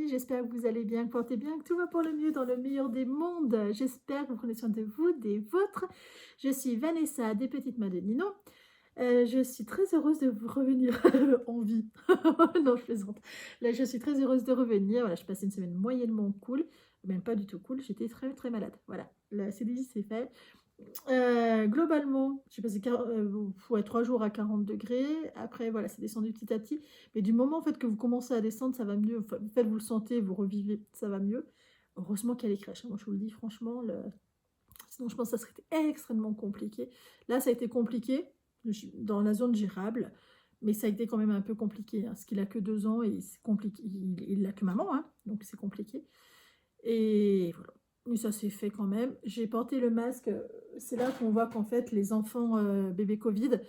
j'espère que vous allez bien, que portez bien, que tout va pour le mieux dans le meilleur des mondes. J'espère que vous prenez soin de vous, des vôtres. Je suis Vanessa des Petites Mains de Nino. Je suis très heureuse de vous revenir en vie. Non, je plaisante. Là, je suis très heureuse de revenir. Voilà, je passais une semaine moyennement cool, même pas du tout cool. J'étais très très malade. Voilà, c'est dit, c'est fait. Globalement, j'ai passé 3 jours à 40 degrés. Après, voilà, c'est descendu petit à petit. Mais du moment en fait, que vous commencez à descendre, ça va mieux. Enfin, en fait, vous le sentez, vous revivez, ça va mieux. Heureusement qu'il y a les crèches, hein. Moi, je vous le dis franchement. Sinon, je pense que ça serait extrêmement compliqué. Là, ça a été compliqué dans la zone gérable. Mais ça a été quand même un peu compliqué, hein, parce qu'il a que 2 ans et c'est compliqué. Il a que maman, hein, donc c'est compliqué. Et voilà. Mais ça s'est fait quand même. J'ai porté le masque. C'est là qu'on voit qu'en fait, les enfants bébés Covid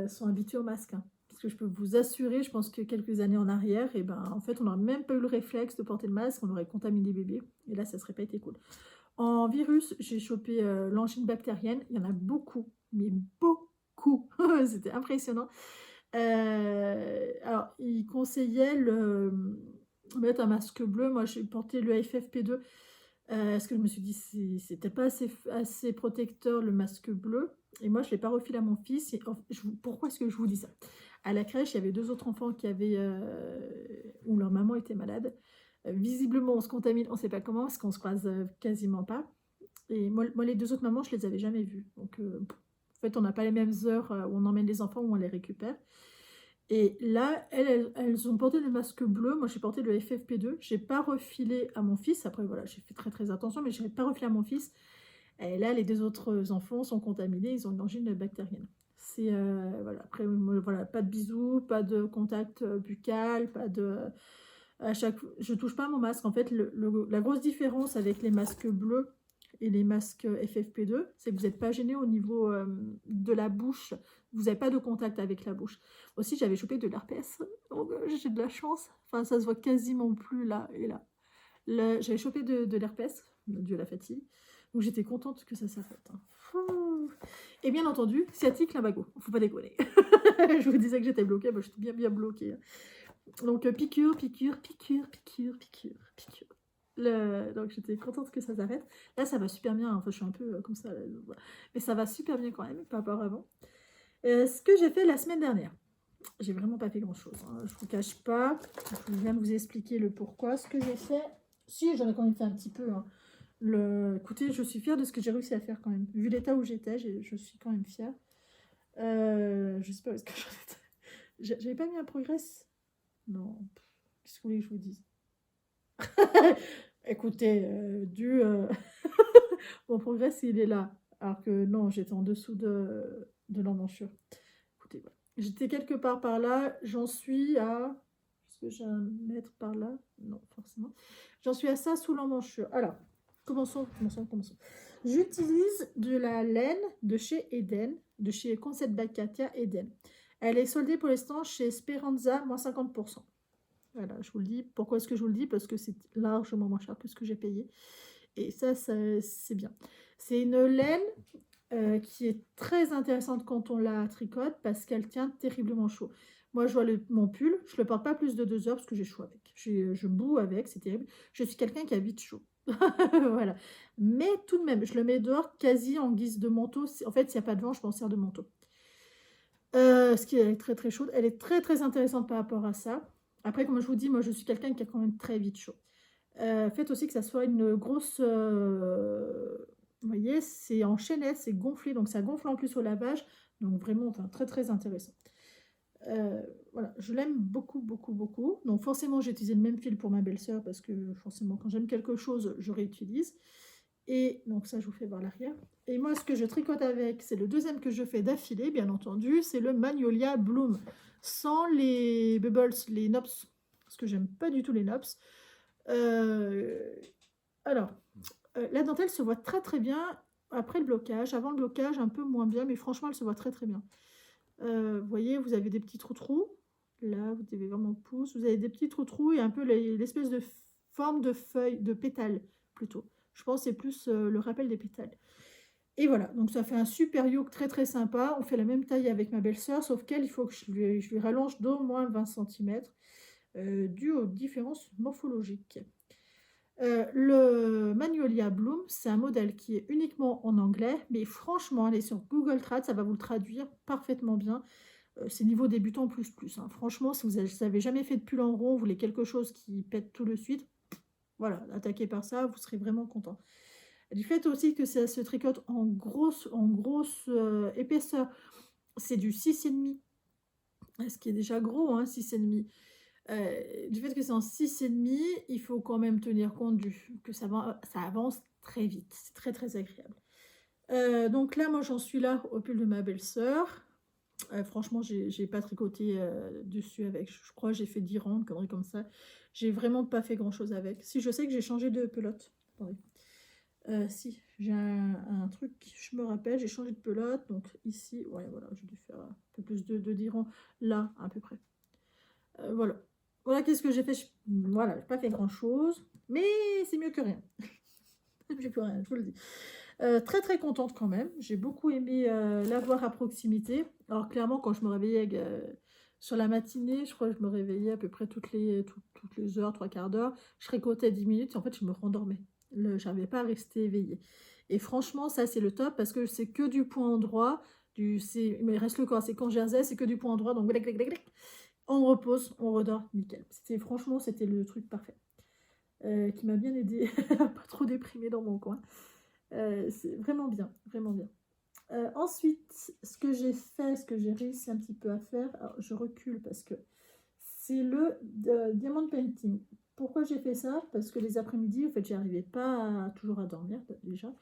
sont habitués au masque, hein. Parce que je peux vous assurer, je pense que quelques années en arrière, et ben, en fait, on n'aurait même pas eu le réflexe de porter le masque, on aurait contaminé les bébés. Et là, ça serait pas été cool. En virus, j'ai chopé l'angine bactérienne. Il y en a beaucoup, mais beaucoup. C'était impressionnant. Alors, il conseillait mettre un masque bleu. Moi, j'ai porté le FFP2. Parce que je me suis dit, c'était pas assez protecteur le masque bleu. Et moi, je ne l'ai pas refilé à mon fils. Pourquoi est-ce que je vous dis ça? À la crèche, il y avait 2 autres enfants où leur maman était malade. Visiblement, on se contamine, on ne sait pas comment, parce qu'on se croise quasiment pas. Et moi, les 2 autres mamans, je les avais jamais vues. Donc, en fait, on n'a pas les mêmes heures où on emmène les enfants, où on les récupère. Et là, elles ont porté des masques bleus. Moi, j'ai porté le FFP2. Je n'ai pas refilé à mon fils. Après, voilà, j'ai fait très très attention, mais je n'ai pas refilé à mon fils. Et là, les 2 autres enfants sont contaminés. Ils ont une angine bactérienne. Voilà. Après, voilà, pas de bisous, pas de contact buccal, pas de. Je touche pas à mon masque. En fait, la grosse différence avec les masques bleus et les masques FFP2, c'est que vous n'êtes pas gêné au niveau de la bouche. Vous n'avez pas de contact avec la bouche. Aussi, j'avais chopé de l'herpès. Donc, j'ai de la chance. Enfin, ça se voit quasiment plus là et là. J'avais chopé de l'herpès, Dieu la fatigue. Donc, j'étais contente que ça s'arrête, hein. Et bien entendu, sciatique, lumbago. Faut pas déconner. Je vous disais que j'étais bloquée, bah, je suis bien bloquée. Donc, piqûre. Donc, j'étais contente que ça s'arrête. Là, ça va super bien. Enfin, je suis un peu comme ça. Voilà. Mais ça va super bien quand même, par rapport à avant. Ce que j'ai fait la semaine dernière. J'ai vraiment pas fait grand-chose, hein. Je vous cache pas. Je viens de vous expliquer le pourquoi. Ce que j'ai fait... Si, j'en ai quand même fait un petit peu, hein. Écoutez, je suis fière de ce que j'ai réussi à faire quand même. Vu l'état où j'étais, je suis quand même fière. Je sais pas où est-ce que j'en étais. J'avais pas mis un progress? Non. Qu'est-ce que vous voulez que je vous dise? Écoutez, mon progrès, il est là. Alors que non, j'étais en dessous de l'emmanchure. Écoutez, voilà. J'étais quelque part par là. J'en suis à... Est-ce que j'ai un mètre par là? Non, forcément. J'en suis à ça sous l'emmanchure. Alors, commençons. J'utilise de la laine de chez Eden, de chez Concept by Katia Eden. Elle est soldée pour l'instant chez Speranza, moins 50%. Voilà, je vous le dis. Pourquoi est-ce que je vous le dis? Parce que c'est largement moins cher que ce que j'ai payé. Et ça c'est bien. C'est une laine qui est très intéressante quand on la tricote parce qu'elle tient terriblement chaud. Moi, je vois mon pull, je ne le porte pas plus de 2 heures parce que j'ai chaud avec. Je boue avec, c'est terrible. Je suis quelqu'un qui a vite chaud. Voilà. Mais tout de même, je le mets dehors quasi en guise de manteau. En fait, s'il n'y a pas de vent, je m'en sers de manteau. Ce qui est très très chaude. Elle est très très intéressante par rapport à ça. Après, comme je vous dis, moi je suis quelqu'un qui a quand même très vite chaud. Faites aussi que ça soit une grosse... vous voyez, c'est en chaînette, c'est gonflé, donc ça gonfle en plus au lavage. Donc vraiment, enfin, très très intéressant. Voilà, je l'aime beaucoup. Donc forcément, j'ai utilisé le même fil pour ma belle-sœur parce que forcément, quand j'aime quelque chose, je réutilise. Et donc ça, je vous fais voir l'arrière. Et moi, ce que je tricote avec, c'est le deuxième que je fais d'affilée, bien entendu, c'est le Magnolia Bloom. Sans les bubbles, les nops, parce que j'aime pas du tout les nops. Alors, la dentelle se voit très très bien après le blocage. Avant le blocage, un peu moins bien, mais franchement, elle se voit très très bien. Vous voyez, vous avez des petits trous. Là, vous devez vraiment pouce. Vous avez des petits trous et un peu l'espèce de forme de feuille, de pétale plutôt. Je pense que c'est plus le rappel des pétales. Et voilà, donc ça fait un super yoke très très sympa. On fait la même taille avec ma belle-sœur, sauf qu'elle, il faut que je lui rallonge d'au moins 20 cm. dû aux différences morphologiques. Le Magnolia Bloom, c'est un modèle qui est uniquement en anglais, mais franchement, allez sur Google Trad, ça va vous le traduire parfaitement bien. C'est niveau débutant plus plus, hein. Franchement, si vous n'avez jamais fait de pull en rond, vous voulez quelque chose qui pète tout de suite, voilà, attaquez par ça, vous serez vraiment content. Du fait aussi que ça se tricote en grosse épaisseur, c'est du 6,5, ce qui est déjà gros, hein, 6,5. Du fait que c'est en 6,5, il faut quand même tenir compte que ça avance très vite. C'est très très agréable. Donc là, moi j'en suis là au pull de ma belle-sœur. Franchement, j'ai pas tricoté dessus avec. Je crois que j'ai fait 10 rangs, une connerie comme ça. J'ai vraiment pas fait grand chose avec. Si, je sais que j'ai changé de pelote. Attendez. Si, j'ai un truc, je me rappelle, j'ai changé de pelote. Donc ici, ouais, voilà, j'ai dû faire un peu plus de 10 rangs là, à peu près. Voilà. Voilà, qu'est-ce que j'ai fait? Voilà, j'ai pas fait grand chose, mais c'est mieux que rien. J'ai plus rien, je vous le dis. Très très contente quand même. J'ai beaucoup aimé la voir à proximité. Alors clairement, quand je me réveillais sur la matinée, je crois que je me réveillais à peu près toutes les heures, 3/4 d'heure. Je tricotais 10 minutes et en fait, je me rendormais. Je n'arrivais pas à rester éveillée. Et franchement, ça c'est le top parce que c'est que du point endroit. Mais il reste le corps, c'est quand jersey, c'est que du point endroit. Donc on repose, on redort, nickel. Franchement, c'était le truc parfait. Qui m'a bien aidé à pas trop déprimer dans mon coin. C'est vraiment bien, vraiment bien. Ensuite, ce que j'ai fait, ce que j'ai réussi un petit peu à faire, alors je recule parce que c'est le diamond painting. Pourquoi j'ai fait ça? Parce que les après-midi, en fait, j'arrivais pas toujours à dormir déjà.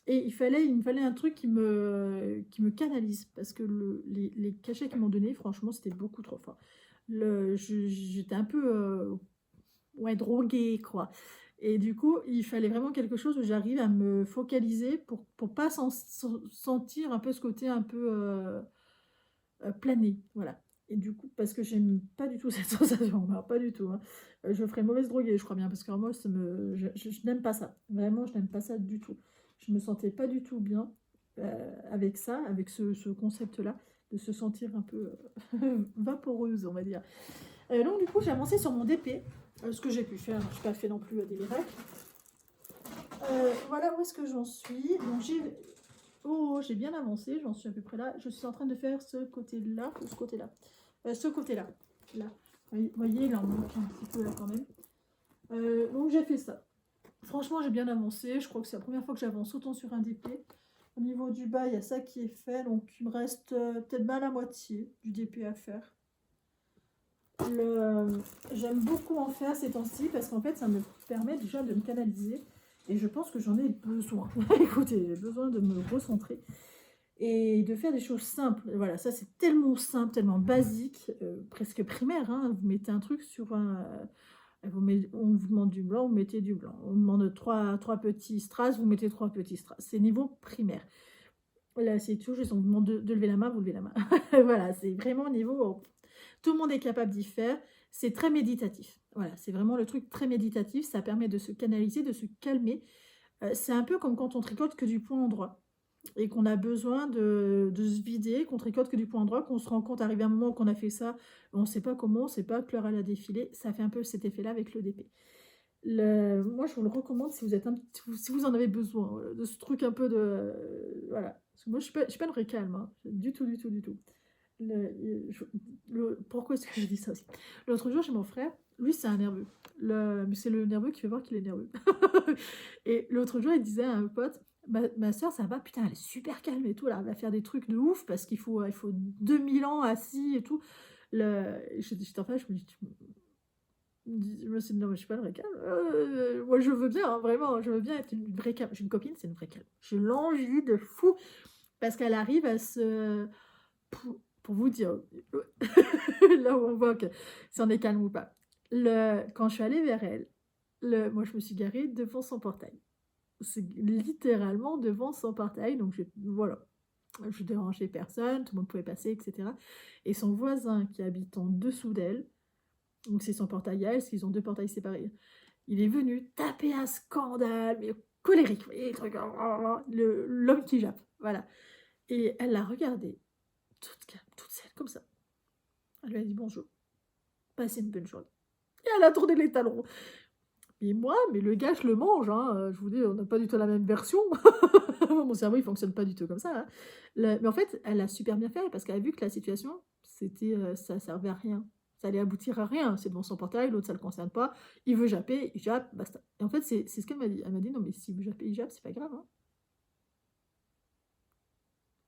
Et il me fallait un truc qui me canalise. Parce que les cachets qu'ils m'ont donnés, franchement, c'était beaucoup trop fort. J'étais un peu ouais, droguée, quoi. Et du coup, il fallait vraiment quelque chose où j'arrive à me focaliser pour pas sentir un peu ce côté un peu plané. Voilà. Et du coup, parce que j'aime pas du tout cette sensation, alors, pas du tout, hein. Je ferais mauvaise droguée, je crois bien, parce que moi, je n'aime pas ça. Vraiment, je n'aime pas ça du tout. Je me sentais pas du tout bien avec ça, avec ce concept-là, de se sentir un peu vaporeuse, on va dire. Donc, du coup, j'ai avancé sur mon DP, ce que j'ai pu faire. Je n'ai pas fait non plus des miracles. Voilà où est-ce que j'en suis. Donc, j'ai bien avancé, j'en suis à peu près là. Je suis en train de faire ce côté-là ou ce côté-là. Ce côté-là. Là. Vous voyez, il en manque un petit peu là quand même. Donc, j'ai fait ça. Franchement, j'ai bien avancé. Je crois que c'est la première fois que j'avance autant sur un DP. Au niveau du bas, il y a ça qui est fait. Donc, il me reste peut-être mal la moitié du DP à faire. J'aime beaucoup en faire ces temps-ci parce qu'en fait, ça me permet déjà de me canaliser. Et je pense que j'en ai besoin. Écoutez, j'ai besoin de me recentrer et de faire des choses simples. Et voilà, ça c'est tellement simple, tellement basique, presque primaire, hein. Vous mettez un truc sur on vous demande du blanc, vous mettez du blanc. On vous demande trois petits strass, vous mettez 3 petits strass. C'est niveau primaire. Là, c'est tout juste, on vous demande de lever la main, vous levez la main. Voilà, c'est vraiment niveau... Tout le monde est capable d'y faire. C'est très méditatif. Voilà, c'est vraiment le truc très méditatif. Ça permet de se canaliser, de se calmer. C'est un peu comme quand on tricote que du point endroit et qu'on a besoin de se vider, qu'on tricote que du point endroit, qu'on se rend compte, arrivé un moment qu'on a fait ça, on ne sait pas comment, on ne sait pas que l'heure elle a défilé. Ça fait un peu cet effet-là avec le DP. Moi, je vous le recommande si vous en avez besoin, de ce truc un peu de... voilà. Parce que moi, je ne suis pas une vraie calme, hein. Du tout, du tout, du tout. Pourquoi est-ce que je dis ça aussi? L'autre jour, j'ai mon frère, lui, c'est un nerveux. Mais c'est le nerveux qui fait voir qu'il est nerveux. Et l'autre jour, il disait à un pote, ma soeur, ça va, putain, elle est super calme et tout, là, elle va faire des trucs de ouf parce qu'il faut 2000 ans assis et tout. J'étais en face, je me suis dit, non, mais je suis pas une vraie calme. Moi, je veux bien, hein, vraiment, je veux bien être une vraie calme. J'ai une copine, c'est une vraie calme. J'ai l'envie de fou parce qu'elle arrive à se... Pour vous dire, là où on voit que si on est calme ou pas. Quand je suis allée vers elle, moi je me suis garée devant son portail. C'est littéralement devant son portail, donc voilà, je dérangeais personne, tout le monde pouvait passer, etc. Et son voisin qui habite en dessous d'elle, donc c'est son portail à elle, parce qu'ils ont 2 portails séparés, il est venu taper un scandale, mais colérique, et l'homme qui jappe, voilà. Et elle l'a regardé, toute calme, toute seule, comme ça. Elle lui a dit bonjour. Passez une bonne journée. Et elle a tourné les talons. Et moi, mais le gars, je le mange, hein, je vous dis, on n'a pas du tout la même version. Mon cerveau, il fonctionne pas du tout comme ça, hein. Mais en fait, elle a super bien fait parce qu'elle a vu que la situation, c'était, ça servait à rien. Ça allait aboutir à rien. C'est devant son portail, l'autre, ça le concerne pas. Il veut japper, il jappe, basta. Et en fait, c'est ce qu'elle m'a dit. Elle m'a dit: «Non, mais s'il veut japper, il jappe, c'est pas grave, hein».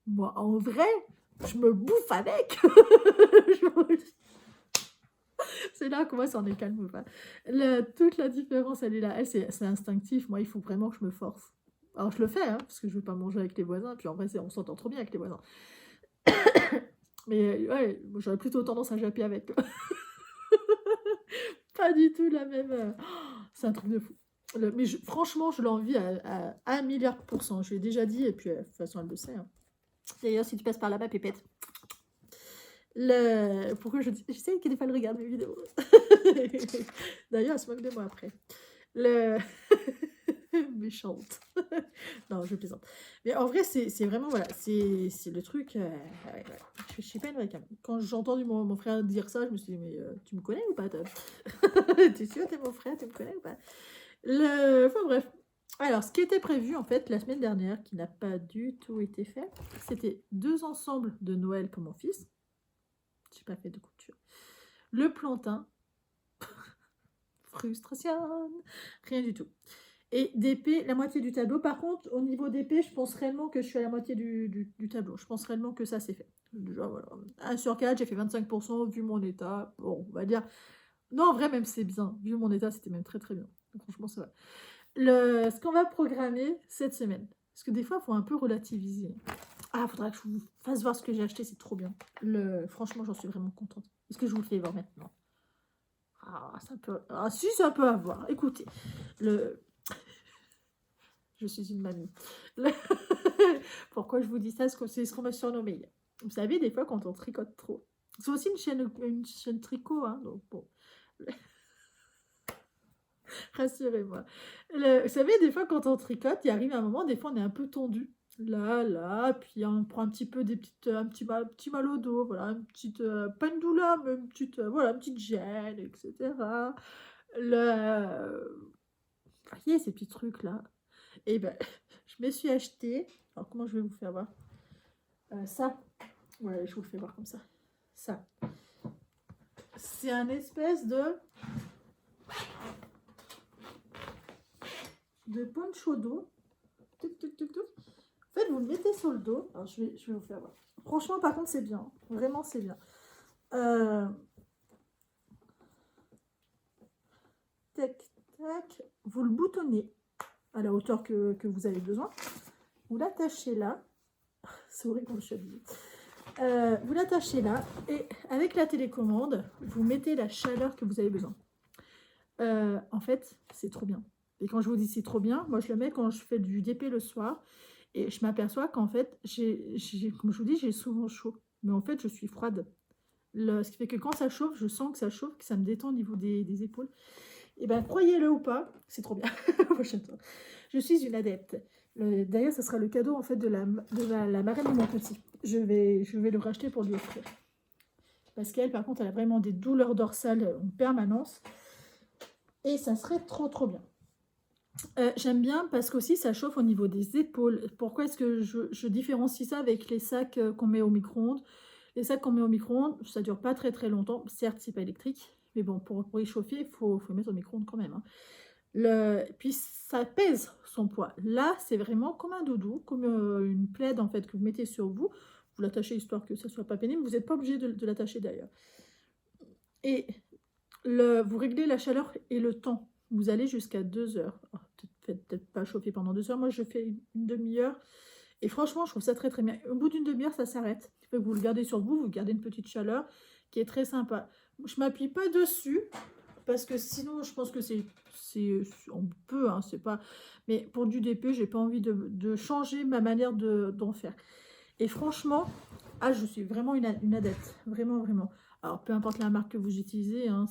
Moi, en vrai, je me bouffe avec. Je C'est là qu'on voit si on est calme ou pas. Toute la différence, elle est là. Elle, c'est instinctif. Moi, il faut vraiment que je me force. Alors, je le fais, hein, parce que je veux pas manger avec les voisins. Puis en vrai, on s'entend trop bien avec les voisins. Mais ouais, moi, j'aurais plutôt tendance à japper avec. Pas du tout la même. C'est un truc de fou. Mais franchement, je l'envie à 1 milliard %. Je l'ai déjà dit, et puis de toute façon, elle le sait, hein. D'ailleurs, si tu passes par là-bas, pépette. Pourquoi je sais que des fois, elle regarde mes vidéos. D'ailleurs, elle se moque de moi après. Le méchante. Non, je plaisante. Mais en vrai, c'est vraiment, voilà, c'est le truc. Ouais, ouais. Je suis pas une vraie cam. Quand j'ai entendu mon frère dire ça, je me suis dit, mais tu me connais ou pas, toi? T'es sûr, t'es mon frère, tu me connais ou pas? Enfin bref. Alors, ce qui était prévu, en fait, la semaine dernière, qui n'a pas du tout été fait, c'était 2 ensembles de Noël pour mon fils. J'ai pas fait de couture. Le plantain. Frustration. Rien du tout. Et d'épée, la moitié du tableau. Par contre, au niveau d'épée, je pense réellement que je suis à la moitié du tableau. Je pense réellement que ça, c'est fait. Déjà, voilà. 1 sur 4, j'ai fait 25%, vu mon état. Bon, on va dire... Non, en vrai, même c'est bien. Vu mon état, c'était même très très bien. Donc, franchement, ça va. Ce qu'on va programmer cette semaine. Parce que des fois, il faut un peu relativiser. Ah, il faudra que je vous fasse voir ce que j'ai acheté, c'est trop bien. Franchement, j'en suis vraiment contente. Est-ce que je vous le fais voir maintenant? Ah, ça peut... Ah, si, ça peut avoir. Écoutez, je suis une mamie. Le- Pourquoi je vous dis ça? Parce que c'est ce qu'on m'a surnommé. Vous savez, des fois, quand on tricote trop. C'est aussi une chaîne tricot, hein, donc bon. Rassurez-moi. Vous savez, des fois, quand on tricote, il arrive un moment, des fois, on est un peu tendu. Là, puis on prend un petit peu un petit mal au dos, voilà, une petite, pas une douleur, mais une petite, voilà, une petite gêne, etc. Vous voyez, ces petits trucs-là. Et ben, je me suis acheté, alors comment je vais vous faire voir? Ça, ouais, je vous le fais voir comme ça. Ça. C'est un espèce de poncho dos. Tuc, tuc, tuc, tuc. En fait, vous le mettez sur le dos. Alors, je vais vous faire voir. Franchement, par contre, c'est bien. Vraiment, c'est bien. Tac, tac. Vous le boutonnez à la hauteur que vous avez besoin. Vous l'attachez là. C'est horrible comme je suis habillée. Vous l'attachez là. Et avec la télécommande, vous mettez la chaleur que vous avez besoin. En fait, c'est trop bien. Et quand je vous dis c'est trop bien, moi je le mets quand je fais du DP le soir. Et je m'aperçois qu'en fait, comme je vous dis, j'ai souvent chaud. Mais en fait, je suis froide. Ce qui fait que quand ça chauffe, je sens que ça chauffe, que ça me détend au niveau des épaules. Et bien, croyez-le ou pas, c'est trop bien. Je suis une adepte. D'ailleurs, ce sera le cadeau en fait de la marraine de mon petit. Je vais le racheter pour lui offrir. Parce qu'elle, par contre, elle a vraiment des douleurs dorsales en permanence. Et ça serait trop, trop bien. J'aime bien parce qu'aussi ça chauffe au niveau des épaules. Pourquoi est-ce que je différencie ça avec les sacs qu'on met au micro-ondes? Les sacs qu'on met au micro-ondes, ça dure pas très très longtemps. Certes, c'est pas électrique, mais bon, pour y chauffer, il faut le mettre au micro-ondes quand même, hein. Puis ça pèse son poids. Là, c'est vraiment comme un doudou, comme une plaide en fait que vous mettez sur vous. Vous l'attachez histoire que ça soit pas pénible. Vous n'êtes pas obligé de l'attacher d'ailleurs. Et vous réglez la chaleur et le temps. Vous allez jusqu'à 2 heures. Oh, peut-être pas chauffer pendant 2 heures. Moi, je fais une demi-heure. Et franchement, je trouve ça très très bien. Au bout d'une demi-heure, ça s'arrête. Vous le gardez sur vous, vous gardez une petite chaleur qui est très sympa. Je ne m'appuie pas dessus parce que sinon, je pense que on peut, hein, c'est pas... Mais pour du DP, j'ai pas envie de changer ma manière d'en faire. Et franchement, je suis vraiment une adepte. Vraiment, vraiment. Alors, peu importe la marque que vous utilisez, hein,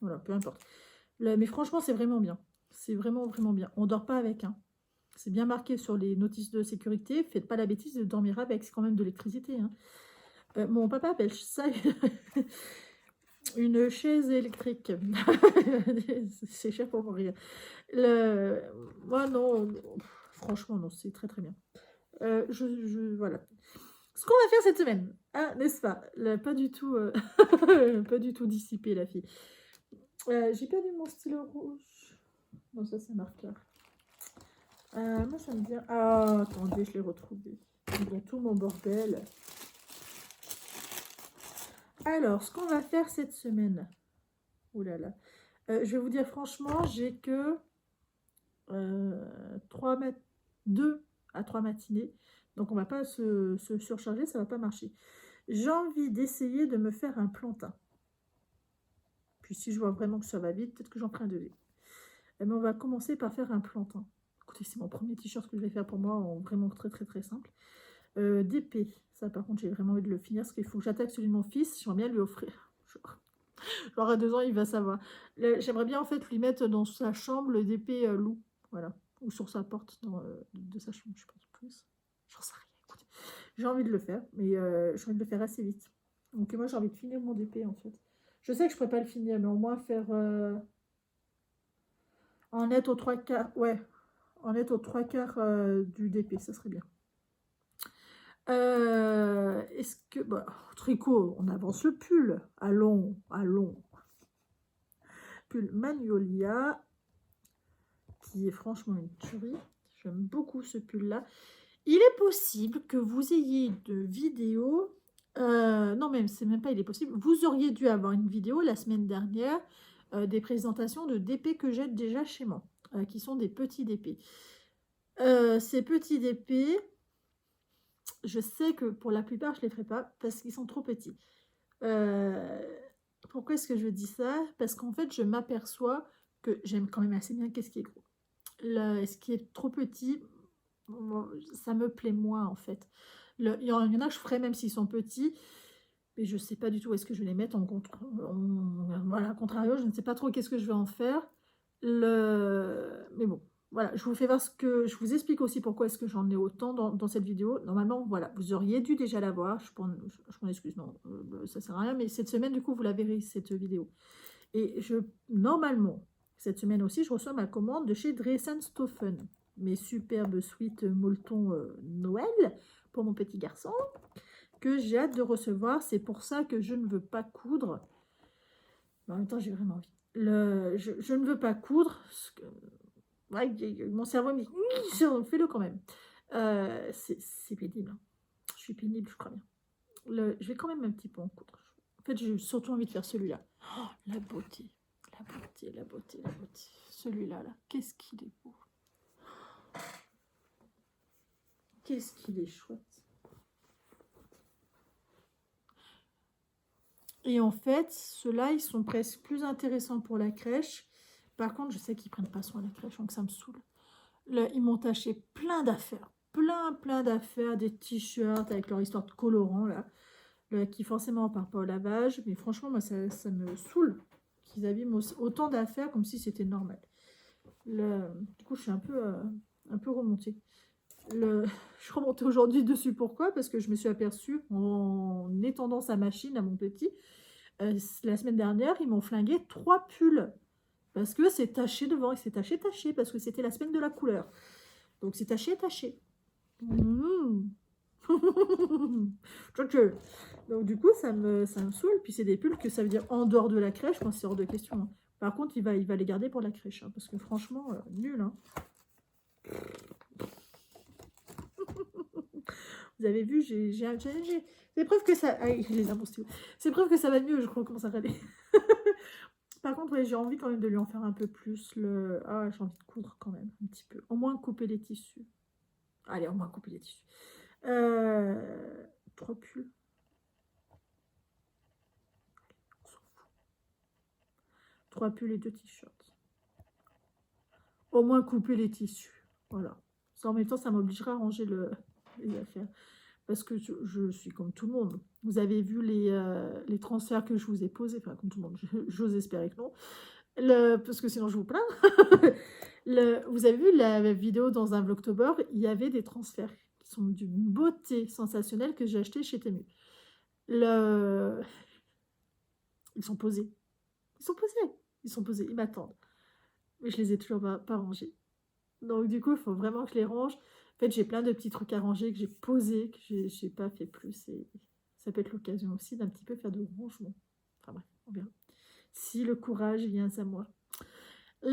voilà, peu importe. Mais franchement, c'est vraiment bien. C'est vraiment, vraiment bien. On ne dort pas avec, hein. C'est bien marqué sur les notices de sécurité. Faites pas la bêtise de dormir avec. C'est quand même de l'électricité, hein. Mon papa appelle ça... Une chaise électrique. C'est cher pour mourir. Moi, non. Franchement, non, c'est très très bien. Voilà. Ce qu'on va faire cette semaine, hein, n'est-ce pas? Pas du tout, pas du tout dissipé, la fille. J'ai perdu mon stylo rouge. Non, ça, c'est marqueur. Moi, ça me dit... Ah, attendez, je l'ai retrouvé. Dans tout mon bordel. Alors, ce qu'on va faire cette semaine... Oh là là. Je vais vous dire franchement, j'ai que 2 à 3 matinées. Donc, on ne va pas se surcharger, ça ne va pas marcher. J'ai envie d'essayer de me faire un plantain. Puis, si je vois vraiment que ça va vite, peut-être que j'en ferai un deuxième. Mais on va commencer par faire un plantain. Écoutez, c'est mon premier t-shirt que je vais faire pour moi, vraiment très très très simple. D'épée. Ça, par contre, j'ai vraiment envie de le finir, parce qu'il faut que j'attaque celui de mon fils. J'aimerais bien lui offrir. Genre à 2 ans, il va savoir. J'aimerais bien en fait lui mettre dans sa chambre le DP loup. Voilà. Ou sur sa porte de sa chambre, je sais pas plus. J'en sais rien. Écoute. J'ai envie de le faire, mais j'ai envie de le faire assez vite. Donc moi, j'ai envie de finir mon DP en fait. Je sais que je ne pourrais pas le finir, mais au moins faire en être aux 3/4. Ouais, en être aux 3/4 du DP, ça serait bien. Est-ce que... Bah, tricot, on avance le pull. Allons, allons. Pull Magnolia, qui est franchement une tuerie. J'aime beaucoup ce pull-là. Il est possible que vous ayez de vidéos... non, même, c'est même pas il est possible. Vous auriez dû avoir une vidéo la semaine dernière des présentations de DP que j'ai déjà chez moi, qui sont des petits DP. Ces petits DP... Je sais que pour la plupart, je ne les ferai pas parce qu'ils sont trop petits. Pourquoi est-ce que je dis ça? Parce qu'en fait, je m'aperçois que j'aime quand même assez bien qu'est-ce qui est gros. Ce qui est trop petit, ça me plaît moins en fait. Il y en a que je ferai même s'ils sont petits, mais je ne sais pas du tout où est-ce que je vais les mettre. Voilà, contrario, je ne sais pas trop qu'est-ce que je vais en faire. Mais bon. Voilà, je vous fais voir je vous explique aussi pourquoi est-ce que j'en ai autant dans cette vidéo. Normalement, voilà, vous auriez dû déjà la voir. Je m'en excuse, non, ça sert à rien. Mais cette semaine, du coup, vous la verrez, cette vidéo. Et normalement, cette semaine aussi, je reçois ma commande de chez Dressenstoffen. Mes superbes suites molleton Noël pour mon petit garçon, que j'ai hâte de recevoir. C'est pour ça que je ne veux pas coudre. Mais en même temps, j'ai vraiment envie. Je ne veux pas coudre. Ouais, mon cerveau me dit fais-le quand même. C'est pénible. Hein. Je suis pénible, je crois bien. Je vais quand même un petit peu en coudre. En fait, j'ai surtout envie de faire celui-là. Oh, la beauté. La beauté, la beauté, la beauté. Celui-là, là. Qu'est-ce qu'il est beau. Qu'est-ce qu'il est chouette. Et en fait, ceux-là, ils sont presque plus intéressants pour la crèche. Par contre, je sais qu'ils prennent pas soin de la crèche, donc ça me saoule. Là, ils m'ont taché plein d'affaires. Plein d'affaires, des t-shirts avec leur histoire de colorant, là, qui forcément part pas au lavage. Mais franchement, moi, ça me saoule qu'ils abîment autant d'affaires comme si c'était normal. Du coup, je suis un peu remontée. Je suis remontée aujourd'hui dessus. Pourquoi? Parce que je me suis aperçue en étendant sa machine à mon petit. La semaine dernière, ils m'ont flingué 3 pulls. Parce que c'est taché devant et c'est taché, parce que c'était la semaine de la couleur. Donc c'est taché. Mmh. Donc du coup, ça me saoule. Puis c'est des pulls que ça veut dire en dehors de la crèche. Moi, c'est hors de question. Hein. Par contre, il va les garder pour la crèche. Hein, parce que franchement, nul. Hein. Vous avez vu, c'est preuve que ça... Ah, c'est preuve que ça va mieux, je crois, comment ça va aller. Par contre, ouais, j'ai envie quand même de lui en faire un peu plus. Ah, j'ai envie de coudre quand même, un petit peu. Au moins couper les tissus. Allez, au moins couper les tissus. 3 pulls. On s'en fout. 3 pulls et 2 t-shirts. Au moins couper les tissus. Voilà. Ça, en même temps, ça m'obligera à ranger les affaires. Parce que je suis comme tout le monde. Vous avez vu les transferts que je vous ai posés. Enfin, comme tout le monde. J'ose espérer que non. Parce que sinon, je vous plains. Vous avez vu la vidéo dans un Vlogtober, il y avait des transferts qui sont d'une beauté sensationnelle que j'ai acheté chez Temu. Ils sont posés. Ils sont posés. Ils sont posés. Ils m'attendent. Mais je les ai toujours pas rangés. Donc du coup, il faut vraiment que je les range. En fait, j'ai plein de petits trucs à ranger que j'ai posés, que j'ai pas fait plus. Et ça peut être l'occasion aussi d'un petit peu faire de rangement. Enfin bref, on verra. Si le courage vient à moi. Eh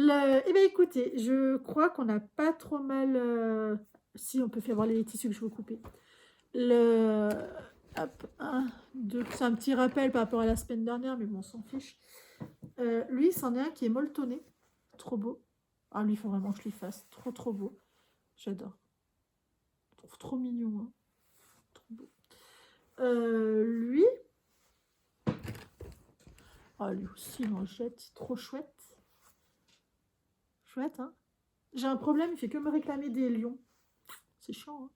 bien écoutez, je crois qu'on n'a pas trop mal... Si, on peut faire voir les tissus que je veux couper. Hop, un, deux, c'est un petit rappel par rapport à la semaine dernière, mais bon, on s'en fiche. Lui, c'en est un qui est molletonné. Trop beau. Ah, lui, il faut vraiment que je lui fasse. Trop beau. J'adore. Je trouve trop mignon. Hein. Trop beau. Lui... Ah, lui aussi, il en jette. Trop chouette. Chouette, hein. J'ai un problème, il fait que me réclamer des lions. C'est chiant,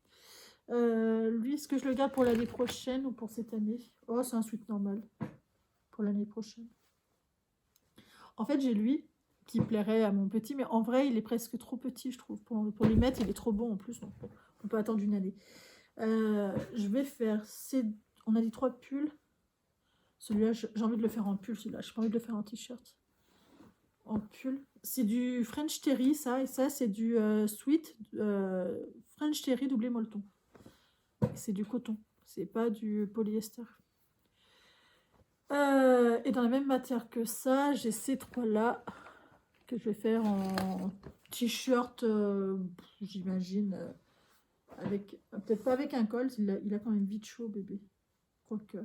hein. Lui, est-ce que je le garde pour l'année prochaine ou pour cette année? Oh, c'est un suite normal. Pour l'année prochaine. En fait, j'ai lui qui plairait à mon petit, mais en vrai, il est presque trop petit, je trouve. Pour lui mettre, il est trop bon en plus. Donc, on peut attendre une année. Je vais faire... On a dit 3 pulls. Celui-là, j'ai envie de le faire en pull, celui-là. Je n'ai pas envie de le faire en t-shirt. En pull. C'est du French Terry, ça. Et ça, c'est du sweat French Terry doublé molleton. C'est du coton. C'est pas du polyester. Et dans la même matière que ça, j'ai ces 3-là que je vais faire en t-shirt, j'imagine, avec peut-être pas avec un col. Il a quand même vite chaud, bébé. Quoique.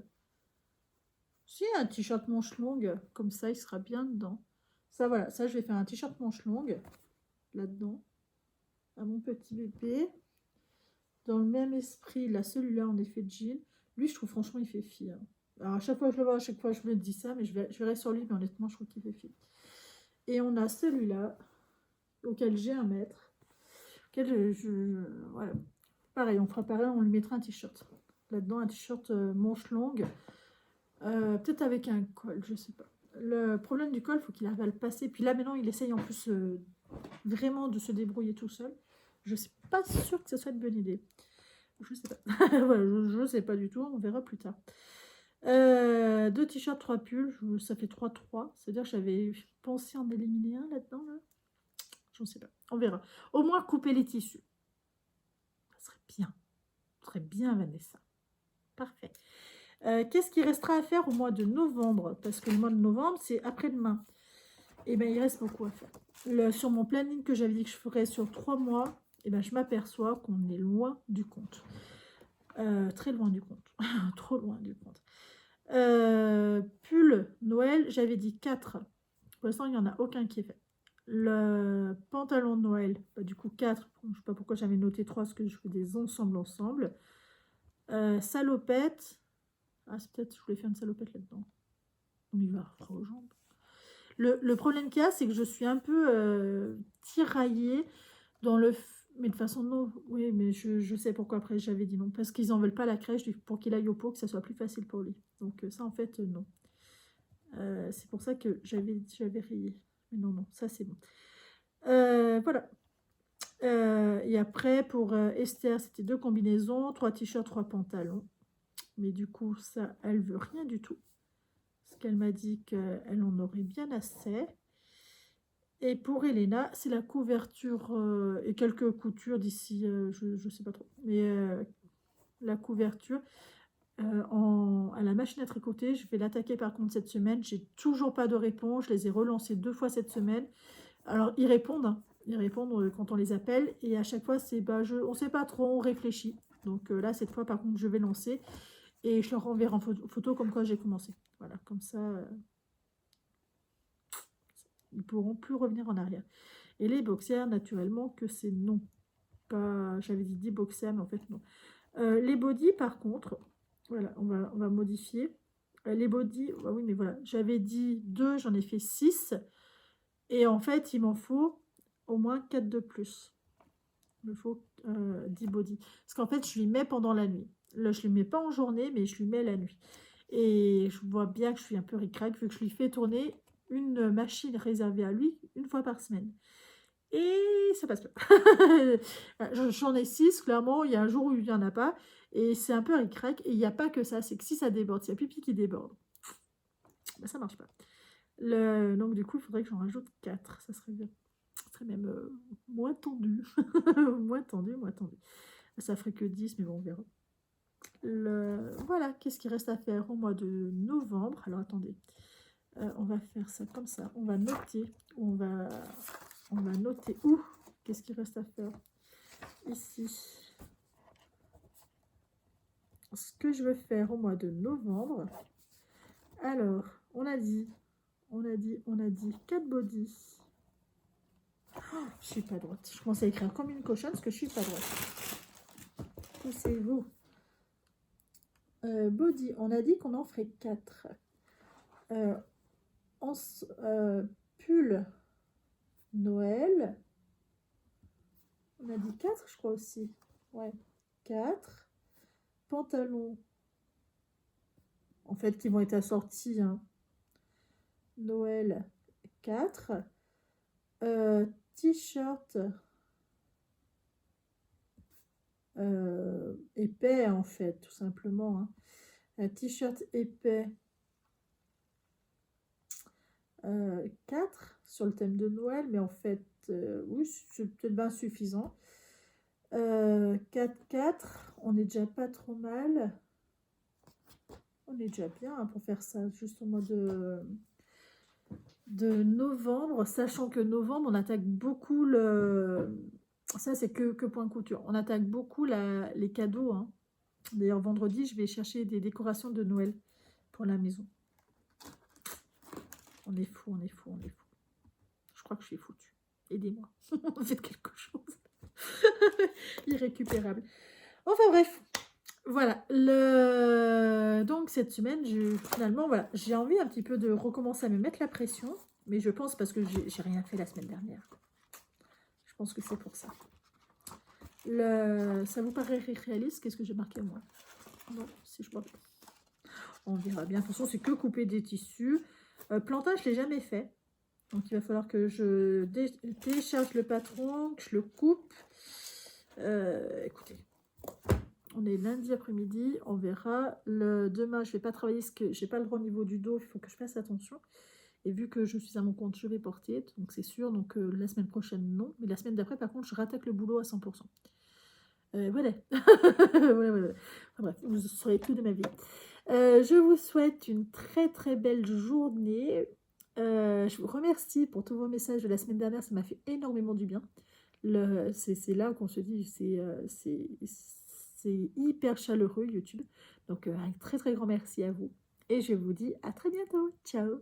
Si, un t-shirt manche longue, comme ça, il sera bien dedans. Ça, voilà, ça, je vais faire un t-shirt manche longue, là-dedans, à mon petit bébé. Dans le même esprit, là, celui-là, en effet, jean. Lui, je trouve, franchement, il fait fille. Hein. Alors, à chaque fois que je le vois, à chaque fois, je me dis ça, mais je verrai sur lui, mais honnêtement, je trouve qu'il fait fille. Et on a celui-là, auquel j'ai un mètre, auquel voilà. Pareil, on fera pareil, on lui mettra un t-shirt. Là-dedans, un t-shirt manche longue, peut-être avec un col, je sais pas. Le problème du col, il faut qu'il arrive à le passer. Puis là, maintenant, il essaye en plus vraiment de se débrouiller tout seul. Je ne suis pas sûre que ce soit une bonne idée. Je sais pas. Voilà, je ne sais pas du tout. On verra plus tard. 2 t-shirts, 3 pulls. Ça fait 3-3. C'est-à-dire que j'avais pensé en éliminer un là-dedans. Là. Je ne sais pas. On verra. Au moins, couper les tissus. Ça serait bien. Ça serait bien, Vanessa. Parfait. Qu'est-ce qui restera à faire au mois de novembre? Parce que le mois de novembre, c'est après-demain. Et bien, il reste beaucoup à faire. Sur mon planning que j'avais dit que je ferais sur 3 mois, et ben, je m'aperçois qu'on est loin du compte. Très loin du compte. Trop loin du compte. Pull Noël, j'avais dit 4. Pour l'instant, il n'y en a aucun qui est fait. Le pantalon de Noël, bah, du coup 4. Je ne sais pas pourquoi j'avais noté 3, parce que je fais des ensemble. Salopette. Ah, c'est peut-être je voulais faire une salopette là-dedans. On y va, on fera aux jambes. Le problème qu'il y a, c'est que je suis un peu tiraillée dans le... Mais de toute façon, non. Oui, mais je sais pourquoi après j'avais dit non. Parce qu'ils n'en veulent pas la crèche pour qu'il aille au pot, que ça soit plus facile pour lui. Donc ça, en fait, non. C'est pour ça que j'avais rayé. Mais non, ça c'est bon. Voilà. Et après, pour Esther, c'était 2 combinaisons, 3 t-shirts, 3 pantalons. Mais du coup, ça, elle veut rien du tout. Parce qu'elle m'a dit qu'elle en aurait bien assez. Et pour Elena, c'est la couverture et quelques coutures d'ici, je ne sais pas trop. Mais la couverture à la machine à tricoter, je vais l'attaquer par contre cette semaine. J'ai toujours pas de réponse. Je les ai relancés 2 fois cette semaine. Alors, ils répondent. Hein. Ils répondent quand on les appelle. Et à chaque fois, c'est on ne sait pas trop, on réfléchit. Donc là, cette fois, par contre, je vais lancer. Et je leur renverrai en photo comme quoi j'ai commencé. Voilà, comme ça, ils ne pourront plus revenir en arrière. Et les boxers, naturellement, que c'est non. Pas, j'avais dit 10 boxers, mais en fait, non. Les bodys, par contre, voilà, on va modifier. Les bodys, bah oui, mais voilà, j'avais dit 2, j'en ai fait 6. Et en fait, il m'en faut au moins 4 de plus. Il me faut 10 bodys. Parce qu'en fait, je lui mets pendant la nuit. Là, je ne lui mets pas en journée, mais je lui mets la nuit. Et je vois bien que je suis un peu ric-rac, vu que je lui fais tourner une machine réservée à lui une fois par semaine. Et ça passe pas. J'en ai 6, clairement. Il y a un jour où il n'y en a pas. Et c'est un peu ric-rac. Et il n'y a pas que ça. C'est que si ça déborde, s'il y a pipi qui déborde, bah, ça marche pas. Donc du coup, il faudrait que j'en rajoute 4. Ça serait bien. Ça serait même moins tendu. Moins tendu, moins tendu. Ça ferait que 10, mais bon, on verra. Voilà, qu'est-ce qu'il reste à faire au mois de novembre? Alors attendez, on va faire ça comme ça. On va noter, on va noter où? Qu'est-ce qu'il reste à faire? Ici. Ce que je veux faire au mois de novembre. Alors, on a dit 4 body. Oh, je suis pas droite. Je commence à écrire comme une cochonne parce que je suis pas droite. Poussez-vous. Body, on a dit qu'on en ferait 4. Pull Noël. On a dit 4, je crois aussi. Ouais, 4. Pantalons. En fait, qui vont être assortis. Hein. Noël, 4. T-shirt. Épais, en fait, tout simplement. Hein. Un t-shirt épais. 4 sur le thème de Noël, mais en fait, oui, c'est peut-être bien suffisant. 4, on n'est déjà pas trop mal. On est déjà bien hein, pour faire ça, juste au mois de novembre, sachant que novembre, on attaque beaucoup le... Ça, c'est que point couture. On attaque beaucoup les cadeaux. Hein. D'ailleurs, vendredi, je vais chercher des décorations de Noël pour la maison. On est fou, on est fou, on est fou. Je crois que je suis foutue. Aidez-moi. Faites quelque chose. Irrécupérable. Enfin bref. Voilà. Donc cette semaine, finalement, voilà, j'ai envie un petit peu de recommencer à me mettre la pression. Mais je pense parce que j'ai rien fait la semaine dernière. Je pense que c'est pour ça. Ça vous paraît réaliste? Qu'est-ce que j'ai marqué moi? Non, si je vois pas. On verra bien. De toute façon, c'est que couper des tissus. Plantage, je ne l'ai jamais fait. Donc, il va falloir que je télécharge le patron, que je le coupe. Écoutez, on est lundi après-midi. On verra. Demain, je ne vais pas travailler parce que je n'ai pas le droit au niveau du dos. Il faut que je fasse attention. Et vu que je suis à mon compte, je vais porter. Donc, c'est sûr. Donc, la semaine prochaine, non. Mais la semaine d'après, par contre, je rattaque le boulot à 100%. Voilà. Voilà. Enfin, bref, vous saurez tout de ma vie. Je vous souhaite une très très belle journée. Je vous remercie pour tous vos messages de la semaine dernière. Ça m'a fait énormément du bien. C'est là qu'on se dit, c'est hyper chaleureux YouTube. Donc, un très très grand merci à vous. Et je vous dis à très bientôt. Ciao.